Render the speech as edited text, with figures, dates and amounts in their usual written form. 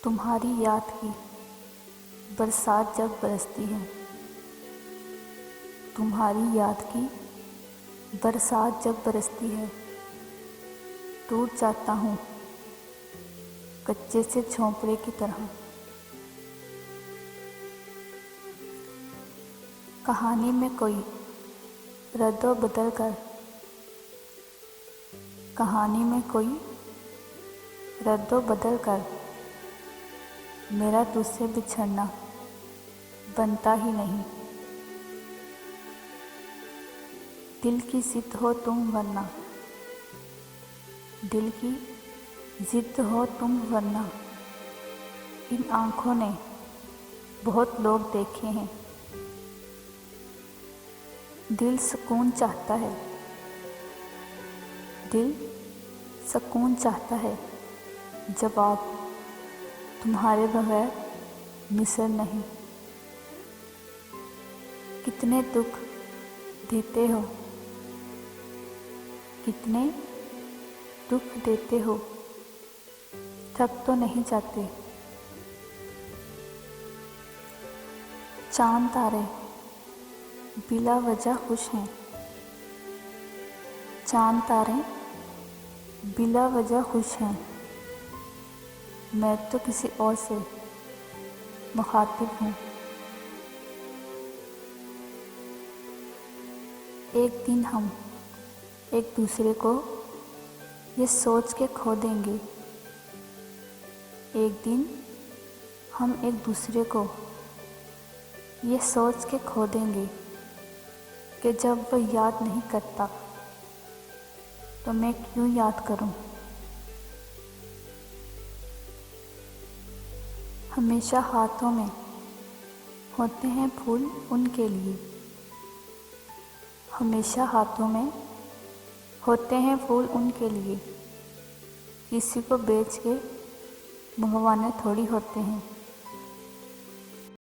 تمہاری یاد کی برسات جب برستی ہے، تمہاری یاد کی برسات جب برستی ہے، ٹوٹ جاتا ہوں کچے سے جھونپڑے کی طرح۔ کہانی میں کوئی رد و بدل کر، کہانی میں کوئی رد و بدل کر میرا تجھ سے بچھڑنا بنتا ہی نہیں۔ دل کی ضد ہو تم ورنہ، دل کی ضد ہو تم ورنہ ان آنکھوں نے بہت لوگ دیکھے ہیں۔ دل سکون چاہتا ہے، دل سکون چاہتا ہے، جواب تمہارے بغیر مصر نہیں۔ کتنے دکھ دیتے ہو، کتنے دکھ دیتے ہو، تھک تو نہیں جاتے۔ چاند تارے بلا وجہ خوش ہیں، چاند تارے بلا وجہ خوش ہیں، میں تو کسی اور سے مخاطب ہوں۔ ایک دن ہم ایک دوسرے کو یہ سوچ کے کھو دیں گے، ایک دن ہم ایک دوسرے کو یہ سوچ کے کھو دیں گے کہ جب وہ یاد نہیں کرتا تو میں کیوں یاد کروں۔ ہمیشہ ہاتھوں میں ہوتے ہیں پھول ان کے لیے، ہمیشہ ہاتھوں میں ہوتے ہیں پھول ان کے لیے، کسی کو بیچ کے منگوانے تھوڑی ہوتے ہیں۔